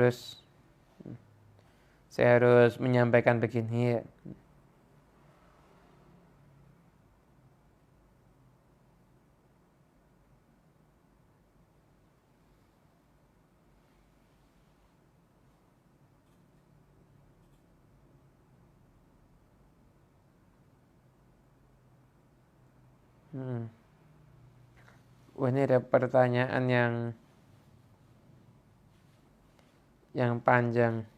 harus menyampaikan begini ya. Wah, ini ada pertanyaan yang panjang.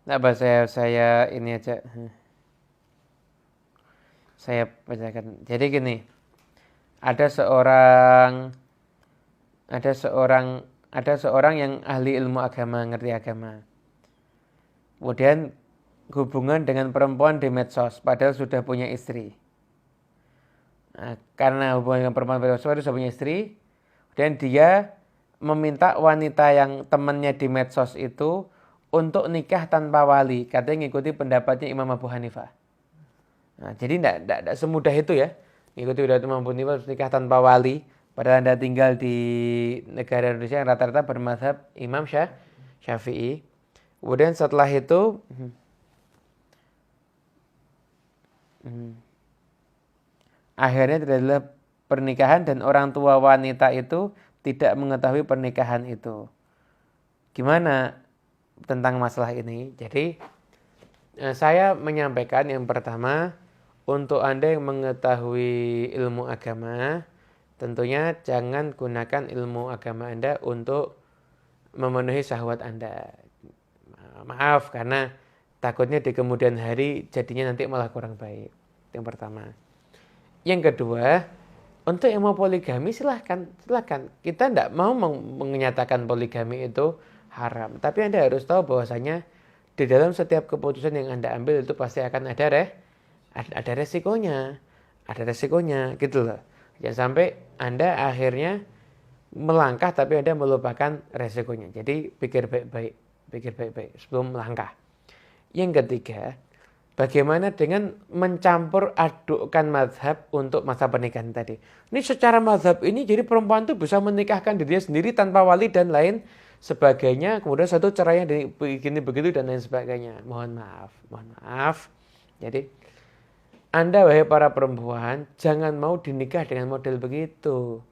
Nah, saya ini aja. Saya bacakan. Jadi gini, ada seorang yang ahli ilmu agama, ngerti agama. Kemudian hubungan dengan perempuan di medsos, padahal sudah punya istri. Nah, karena hubungan dengan perempuan di medsos sudah punya istri, dan dia meminta wanita yang temannya di medsos itu untuk nikah tanpa wali, katanya ngikuti pendapatnya Imam Abu Hanifah. Nah, jadi tidak semudah itu ya. mengikuti wilayah mampu harus nikah tanpa wali. Padahal Anda tinggal di negara Indonesia yang rata-rata bermadzhab Imam Syafi'i. Kemudian setelah itu akhirnya tidak adalah pernikahan dan orang tua wanita itu tidak mengetahui pernikahan itu. Gimana tentang masalah ini? Jadi saya menyampaikan yang pertama, untuk Anda yang mengetahui ilmu agama, tentunya jangan gunakan ilmu agama Anda untuk memenuhi syahwat Anda. Maaf, karena takutnya di kemudian hari jadinya nanti malah kurang baik. Yang pertama. Yang kedua, untuk yang mau poligami silahkan. Kita tidak mau menyatakan poligami itu haram. Tapi Anda harus tahu bahwasanya di dalam setiap keputusan yang Anda ambil itu pasti akan ada resikonya. Ada resikonya gitu loh. Jangan sampai Anda akhirnya melangkah tapi Anda melupakan resikonya. Jadi pikir baik-baik sebelum melangkah. Yang ketiga, bagaimana dengan mencampur adukkan mazhab untuk masa pernikahan tadi. Ini secara mazhab ini jadi perempuan itu bisa menikahkan dirinya sendiri tanpa wali dan lain sebagainya. Kemudian satu caranya begini begitu dan lain sebagainya. Mohon maaf. Jadi Anda wahai para perempuan jangan mau dinikah dengan model begitu.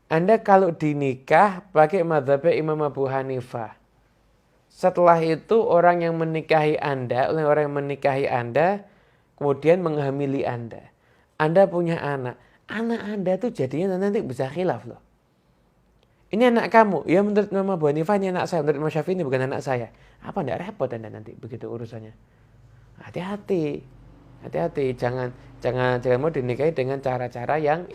Anda kalau dinikah pakai mazhab Imam Abu Hanifah. Setelah itu orang yang menikahi Anda kemudian menghamili Anda. Anda punya anak Anda tuh jadinya nanti bisa khilaf loh. Ini anak kamu, ya menurut Imam Abu Hanifah ini anak saya, menurut Imam Syafi'i ini bukan anak saya. Apa enggak repot Anda nanti begitu urusannya? Hati-hati, jangan mau dinikahi dengan cara-cara yang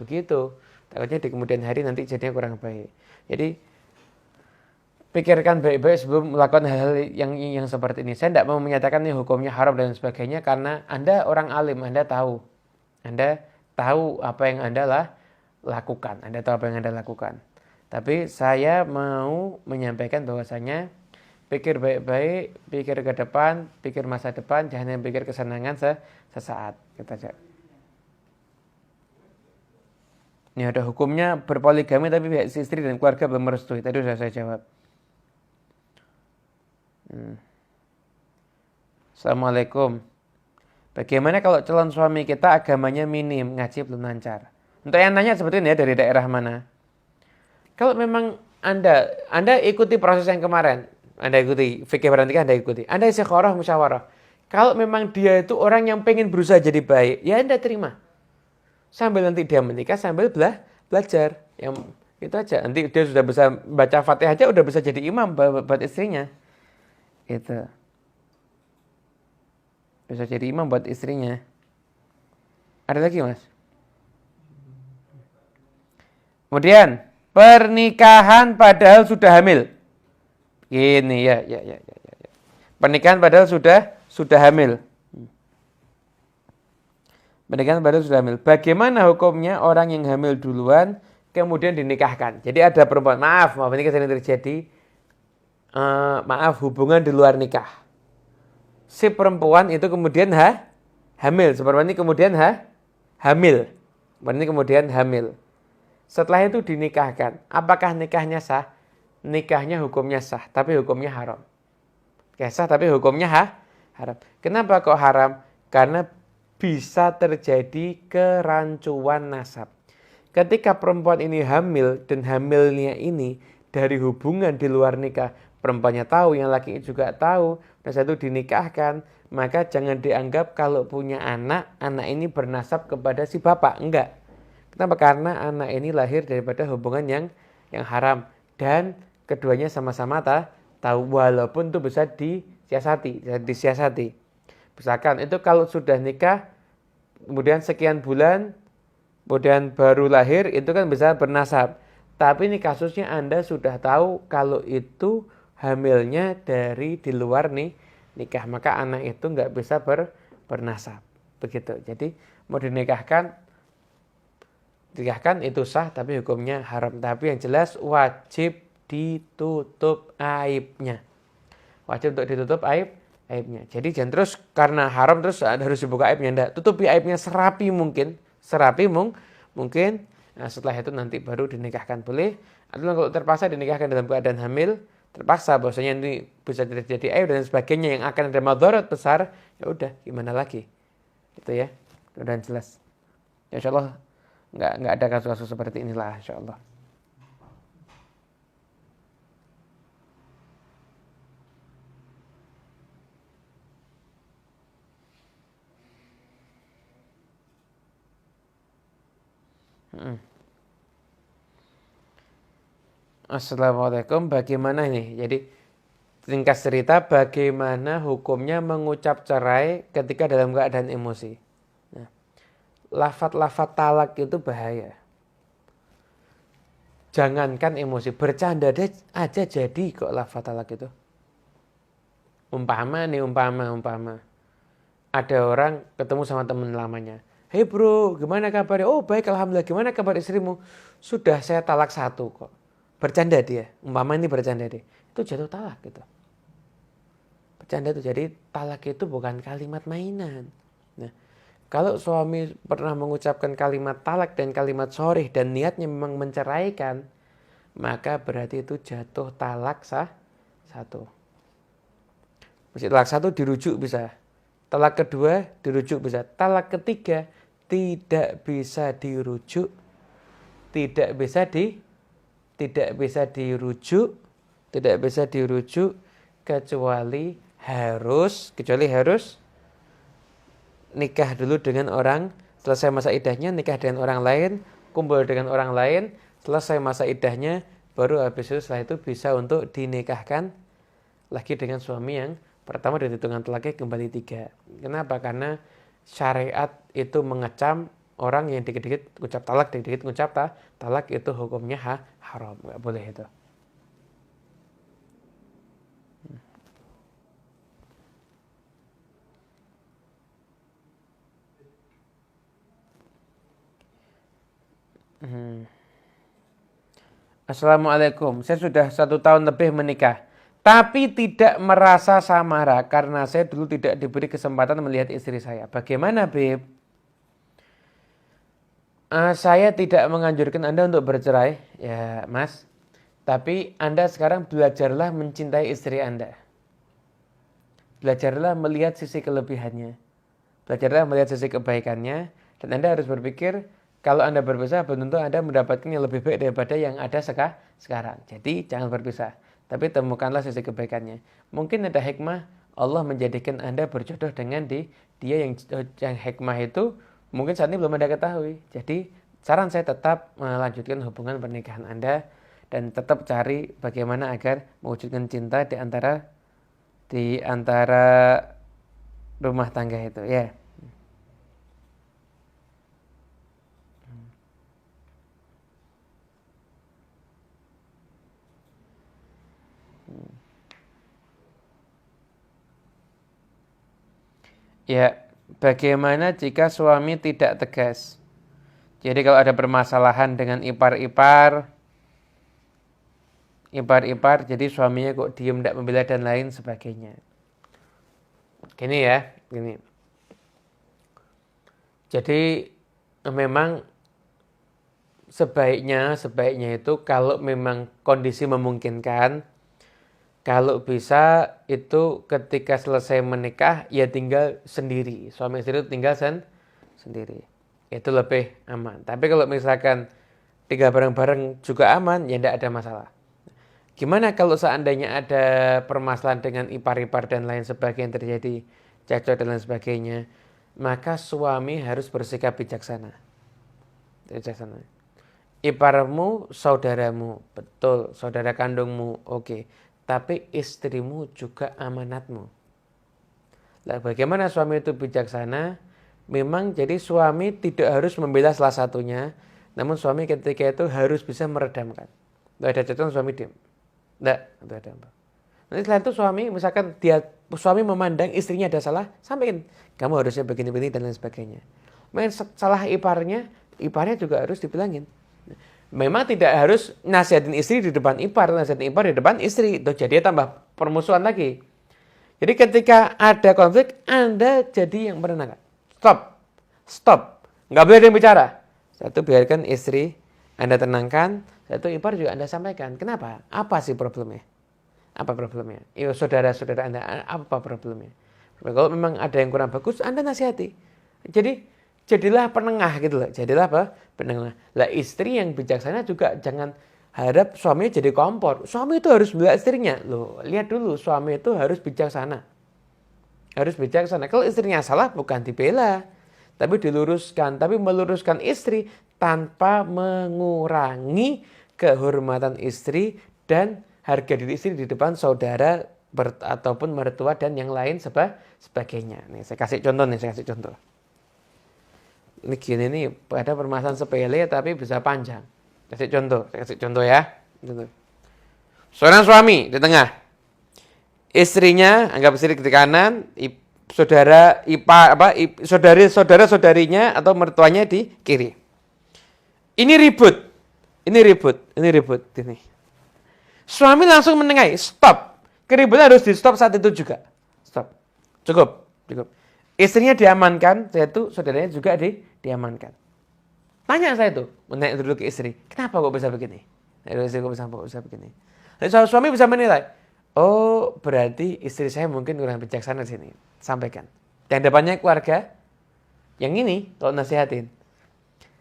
begitu. Takutnya di kemudian hari nanti jadinya kurang baik. Jadi pikirkan baik-baik sebelum melakukan hal-hal yang seperti ini. Saya tidak mau menyatakan ini hukumnya haram dan sebagainya karena Anda orang alim, Anda tahu apa yang Anda lakukan. Tapi saya mau menyampaikan bahwasanya pikir baik-baik, pikir ke depan, pikir masa depan, jangan hanya pikir kesenangan sesaat. Ini ada hukumnya berpoligami tapi pihak istri dan keluarga belum merestui. Tadi sudah saya jawab. Assalamualaikum. Bagaimana kalau calon suami kita agamanya minim, ngaji belum lancar? Untuk yang nanya seperti ini ya, dari daerah mana? Kalau memang Anda ikuti proses yang kemarin, Anda ikuti fikih berantikan, Anda ikuti. Anda istikharah musyawarah. Kalau memang dia itu orang yang pengen berusaha jadi baik, ya Anda terima. Sambil nanti dia menikah sambil belajar. Yang itu aja. Nanti dia sudah bisa baca Fatihah aja, udah bisa jadi imam buat istrinya. Itu bisa jadi imam buat istrinya. Ada lagi mas? Kemudian pernikahan padahal sudah hamil. Ini ya. Pernikahan padahal sudah hamil. Pernikahan padahal sudah hamil. Bagaimana hukumnya orang yang hamil duluan kemudian dinikahkan? Jadi ada perempuan, maaf ini sering terjadi. Hubungan di luar nikah. Si perempuan itu kemudian hamil. Si perempuan ini kemudian hamil. Perempuan ini kemudian hamil. Setelah itu dinikahkan. Apakah nikahnya sah? Nikahnya hukumnya sah, tapi hukumnya haram. Sah, tapi hukumnya haram. Kenapa kok haram? Karena bisa terjadi kerancuan nasab. Ketika perempuan ini hamil dan hamilnya ini dari hubungan di luar nikah, perempuannya tahu, yang laki juga tahu, dan satu dinikahkan, maka jangan dianggap kalau punya anak ini bernasab kepada si bapak. Enggak. Kenapa? Karena anak ini lahir daripada hubungan yang haram. Dan keduanya sama-sama tahu, walaupun itu bisa disiasati. Misalkan itu kalau sudah nikah, kemudian sekian bulan, kemudian baru lahir, itu kan bisa bernasab. Tapi ini kasusnya Anda sudah tahu kalau itu hamilnya dari di luar nikah, maka anak itu nggak bisa bernasab. Begitu. Jadi mau dinikahkan itu sah, tapi hukumnya haram. Tapi yang jelas wajib ditutup aibnya. Wajib untuk ditutup aibnya. Jadi jangan terus karena haram terus harus dibuka aibnya. Enggak, tutupi aibnya serapi mungkin. Mungkin. Nah, setelah itu nanti baru dinikahkan boleh. Atau kalau terpaksa dinikahkan dalam keadaan hamil, terpaksa bahwasanya ini bisa terjadi aib dan sebagainya yang akan ada madarat besar, ya udah gimana lagi. Itu ya. Mudah jelas. Ya insyaallah enggak ada kasus-kasus seperti inilah insyaallah. Assalamualaikum, bagaimana ini? Jadi ringkas cerita bagaimana hukumnya mengucap cerai ketika dalam keadaan emosi. Nah, lafat-lafat talak itu bahaya. Jangankan emosi, bercanda aja jadi kok lafat talak itu. Umpama. Ada orang ketemu sama teman lamanya. Hei bro, gimana kabarnya? Oh baik, alhamdulillah. Gimana kabar istrimu? Sudah saya talak 1 kok. Bercanda dia. Umpama ini bercanda dia. Itu jatuh talak gitu. Bercanda itu. Jadi talak itu bukan kalimat mainan. Nah, kalau suami pernah mengucapkan kalimat talak dan kalimat sorih dan niatnya memang menceraikan, maka berarti itu jatuh talak 1. Masih talak 1 dirujuk bisa. Talak kedua dirujuk bisa. Talak ketiga tidak bisa dirujuk. Tidak bisa dirujuk kecuali harus nikah dulu dengan orang, selesai masa iddahnya nikah dengan orang lain, kumpul dengan orang lain, selesai masa iddahnya baru habis itu setelah itu bisa untuk dinikahkan lagi dengan suami yang pertama dari hitungan talaknya kembali 3. Kenapa? Karena syariat itu mengecam orang yang dikit-dikit ucap talak, dikit-dikit ucap talak itu hukumnya haram, nggak boleh itu. Assalamualaikum, saya sudah 1 tahun lebih menikah, tapi tidak merasa samara karena saya dulu tidak diberi kesempatan melihat istri saya. Bagaimana, Beb? Saya tidak menganjurkan Anda untuk bercerai, ya Mas. Tapi Anda sekarang belajarlah mencintai istri Anda. Belajarlah melihat sisi kelebihannya. Belajarlah melihat sisi kebaikannya. Dan Anda harus berpikir, kalau Anda berpisah, belum tentu Anda mendapatkan yang lebih baik daripada yang ada sekarang. Jadi jangan berpisah. Tapi temukanlah sisi kebaikannya. Mungkin ada hikmah Allah menjadikan Anda berjodoh dengan dia yang hikmah itu mungkin saat ini belum Anda ketahui. Jadi saran saya tetap melanjutkan hubungan pernikahan Anda dan tetap cari bagaimana agar mewujudkan cinta di antara rumah tangga itu ya. Ya, bagaimana jika suami tidak tegas? Jadi kalau ada permasalahan dengan ipar-ipar, jadi suaminya kok diem tidak membela dan lain sebagainya. Gini. Jadi memang sebaiknya itu kalau memang kondisi memungkinkan, kalau bisa itu ketika selesai menikah ya tinggal sendiri. Suami istri itu tinggal sendiri. Itu lebih aman. Tapi kalau misalkan tinggal bareng-bareng juga aman, ya tidak ada masalah. Gimana kalau seandainya ada permasalahan dengan ipar-ipar dan lain sebagainya terjadi, cekcok dan lain sebagainya, maka suami harus bersikap bijaksana. Iparmu saudaramu, betul, saudara kandungmu, oke. Tapi istrimu juga amanatmu. Lah bagaimana suami itu bijaksana? Memang jadi suami tidak harus membela salah satunya, namun suami ketika itu harus bisa meredamkan. Tidak ada catatan suami diam. Tidak ada apa. Nanti setelah itu suami, misalkan suami memandang istrinya ada salah, sampaikan, kamu harusnya begini-begini dan lain sebagainya. Main salah iparnya juga harus dibilangin. Memang tidak harus nasihatin istri di depan ipar, nasihatin ipar di depan istri. Itu jadi tambah permusuhan lagi. Jadi ketika ada konflik, Anda jadi yang menenangkan. Stop. Nggak boleh ada yang bicara. Satu, biarkan istri Anda tenangkan. Satu, ipar juga Anda sampaikan. Kenapa? Apa sih problemnya? Apa problemnya? Saudara-saudara Anda, apa problemnya? Kalau memang ada yang kurang bagus, Anda nasihati. Jadi, jadilah penengah gitu loh. Jadilah apa? Penengah. Lah istri yang bijaksana juga jangan harap suaminya jadi kompor. Suami itu harus bela istrinya. Loh, lihat dulu, suami itu harus bijaksana. Harus bijaksana. Kalau istrinya salah, bukan dibela, tapi diluruskan. Tapi meluruskan istri tanpa mengurangi kehormatan istri dan harga diri istri di depan saudara ataupun mertua dan yang lain sebagainya. Nih, saya kasih contoh. Ini gini nih, ada permasalahan sepele tapi bisa panjang. Saya kasih contoh ya. Seorang suami di tengah. Istrinya, anggap istri di kanan, saudarinya atau mertuanya di kiri. Ini ribut. Ini. Suami langsung menengahi, stop. Keributan harus di stop saat itu juga. Stop. Cukup. Istrinya diamankan, yaitu saudaranya juga diamankan. Tanya saya tuh, menanya dulu ke istri, kenapa kok bisa begini? Lalu suami bisa menilai, oh berarti istri saya mungkin kurang bijaksana di sini. Sampaikan. Yang depannya keluarga, yang ini kalau nasihatin.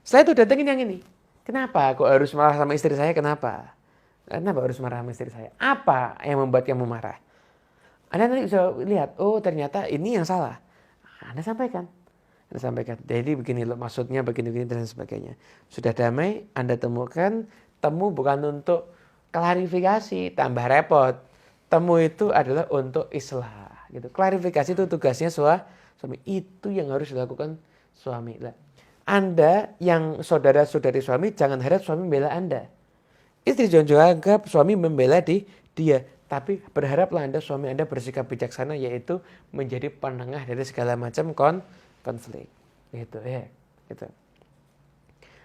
Saya tuh datengin yang ini. Kenapa kok harus marah sama istri saya? Kenapa harus marah sama istri saya? Apa yang membuat kamu marah? Anda nanti bisa lihat, oh ternyata ini yang salah. Anda sampaikan. Jadi begini loh, maksudnya begini dan sebagainya. Sudah damai, Anda temukan, temu bukan untuk klarifikasi, tambah repot. Temu itu adalah untuk islah. Gitu. Klarifikasi itu tugasnya suami. Itu yang harus dilakukan suami. Anda yang saudara-saudari suami, jangan harap suami membela Anda. Istri jangan anggap suami membela dia. Tapi berharaplah suami Anda bersikap bijaksana, yaitu menjadi penengah dari segala macam konflik. Gitu. Nah,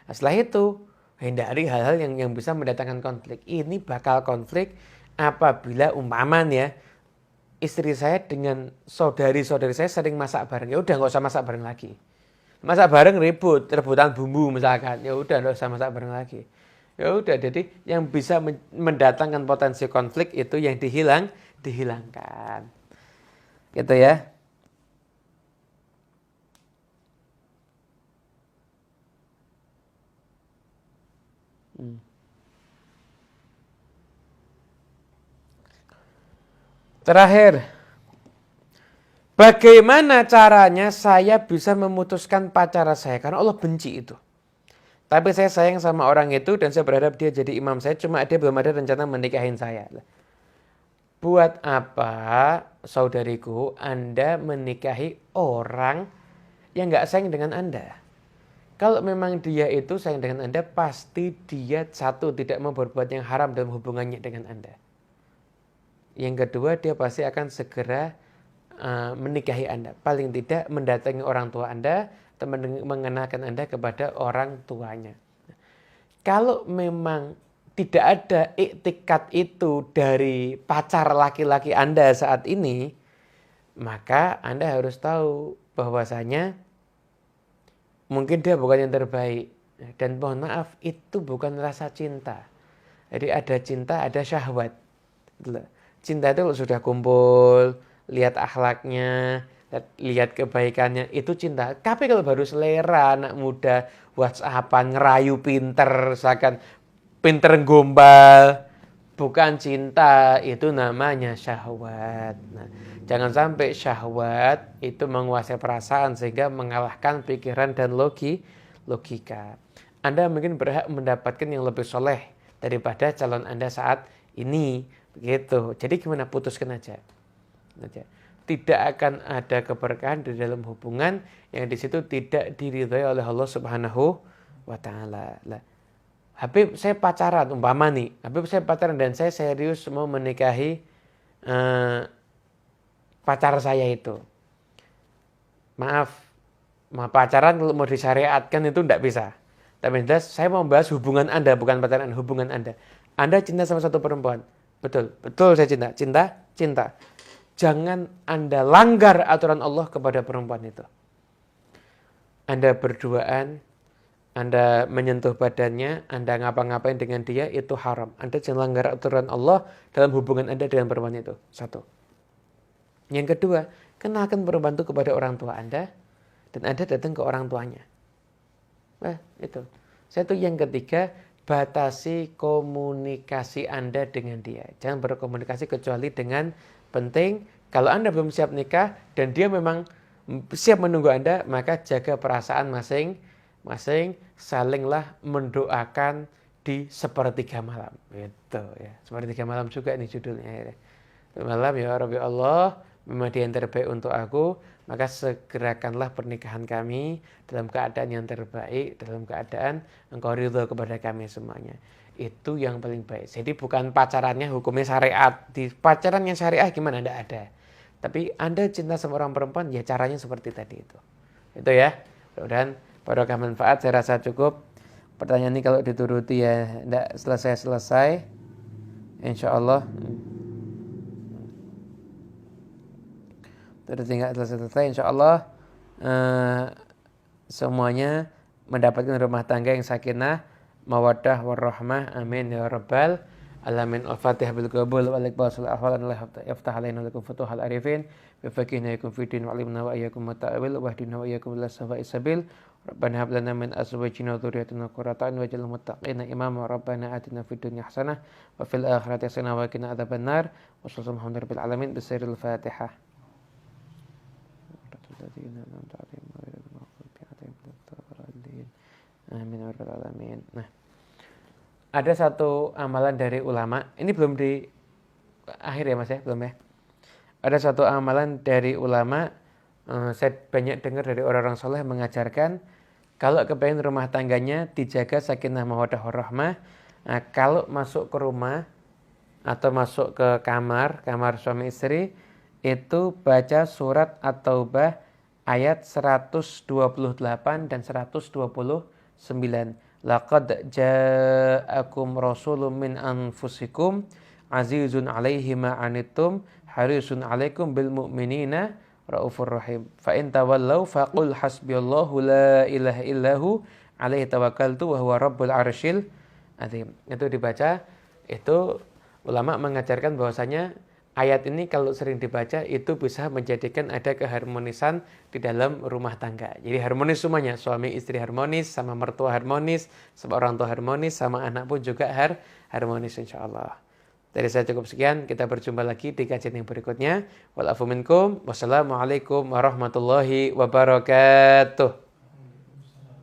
setelah itu, hindari hal-hal yang bisa mendatangkan konflik. Ini bakal konflik apabila umpamanya istri saya dengan saudari-saudari saya sering masak bareng. Ya udah nggak usah masak bareng lagi. Masak bareng rebutan bumbu misalkan. Ya udah nggak usah masak bareng lagi. Ya udah, jadi yang bisa mendatangkan potensi konflik itu yang dihilangkan. Gitu ya. Terakhir, bagaimana caranya saya bisa memutuskan pacar saya? Karena Allah benci itu. Tapi saya sayang sama orang itu dan saya berharap dia jadi imam saya. Cuma dia belum ada rencana menikahin saya. Buat apa, saudariku, Anda menikahi orang yang gak sayang dengan Anda? Kalau memang dia itu sayang dengan Anda, pasti dia satu, tidak mau berbuat yang haram dalam hubungannya dengan Anda. Yang kedua, dia pasti akan segera menikahi Anda. Paling tidak mendatangi orang tua Anda, atau mengenalkan Anda kepada orang tuanya. Kalau memang tidak ada iktikat itu dari pacar laki-laki Anda saat ini, maka Anda harus tahu bahwasanya mungkin dia bukan yang terbaik. Dan mohon maaf, itu bukan rasa cinta. Jadi ada cinta, ada syahwat. Cinta itu kalau sudah kumpul, lihat akhlaknya, lihat kebaikannya, itu cinta. Tapi kalau baru selera, anak muda, WhatsAppan, ngerayu pinter, misalkan pinter gombal, bukan cinta, itu namanya syahwat. Nah, jangan sampai syahwat itu menguasai perasaan sehingga mengalahkan pikiran dan logika. Anda mungkin berhak mendapatkan yang lebih soleh daripada calon Anda saat ini. Begitu. Jadi gimana? Putuskan aja. Tidak akan ada keberkahan di dalam hubungan yang di situ tidak diridhai oleh Allah Subhanahu wa taala. Habib, saya pacaran umpama nih. Habib, saya pacaran dan saya serius mau menikahi pacar saya itu. Maaf pacaran kalau mau disyariatkan itu tidak bisa. Tapi saya mau bahas hubungan Anda, bukan pacaran, hubungan Anda. Anda cinta sama satu perempuan. Betul saya cinta. jangan Anda langgar aturan Allah kepada perempuan itu. Anda berduaan, Anda menyentuh badannya, Anda ngapa-ngapain dengan dia, itu haram. Anda jangan langgar aturan Allah dalam hubungan Anda dengan perempuan itu. Satu. Yang kedua, kenalkan perempuan itu kepada orang tua Anda, dan Anda datang ke orang tuanya. Itu. Satu. Yang ketiga, batasi komunikasi Anda dengan dia. Jangan berkomunikasi kecuali dengan penting. Kalau Anda belum siap nikah, dan dia memang siap menunggu Anda, maka jaga perasaan masing-masing, salinglah mendoakan di sepertiga malam. Gitu ya. Sepertiga malam juga ini judulnya. Malam ya Rabbi Allah, memang dia yang terbaik untuk aku, maka segerakanlah pernikahan kami dalam keadaan yang terbaik, dalam keadaan engkau ridho kepada kami semuanya. Itu yang paling baik. Jadi bukan pacarannya hukumnya syariat. Di pacaran yang syariah gimana? Tidak ada. Tapi Anda cinta sama orang perempuan, ya caranya seperti tadi itu. Itu ya. Mudah-mudahan barokah manfaat. Saya rasa cukup. Pertanyaan ini kalau dituruti ya tidak selesai-selesai. Insya Allah. Terus tinggal selesai. Insya Allah semuanya mendapatkan rumah tangga yang sakinah, mawaddah, warahmah. Amin ya rabbal alamin. Al-Fatihah bil qabul wa al-iqbal sul ahwal an yaftah alaina lakum futuhal arifin bi faqihna yakum fi din wa alimna wa iyyakum muta'awil wa hdina wa iyyakum ila sawa'i sabil. Rabbana hab lana min azwajina wa dhurriyyatina qurrata a'yun waj'alna muttaqina imama. Rabbana atina fid dunya hasanah wa fil akhirati hasanah wa qina adzabannar. Wa sallallahu alaihi rabbil alamin bi sirril Fatihah. Amin ya rabbal alamin. Nah, ada satu amalan dari ulama. Ini belum di akhir ya Mas ya, belum ya. Ada satu amalan dari ulama. Saya banyak dengar dari orang-orang soleh mengajarkan kalau kepengen rumah tangganya dijaga sakinah mawaddah warahmah. Nah, kalau masuk ke rumah atau masuk ke kamar suami istri, itu baca surat At-Taubah ayat 128 dan 129. Laqad ja'akum rasulun min anfusikum azizun 'alaihi ma 'anittum harisun 'alaikum bil mu'minina raufur rahim. Fa in tawallaw faqul hasbiyallahu la ilaha illahu 'alaihi tawakkaltu wa huwa rabbul 'arsyil azim. Itu dibaca, itu ulama mengajarkan bahwasanya ayat ini kalau sering dibaca itu bisa menjadikan ada keharmonisan di dalam rumah tangga. Jadi harmonis semuanya, suami istri harmonis, sama mertua harmonis, sama orang tua harmonis, sama anak pun juga harmonis insyaallah. Dari saya cukup sekian, kita berjumpa lagi di kajian yang berikutnya. Wal afu minkum, wassalamualaikum warahmatullahi wabarakatuh.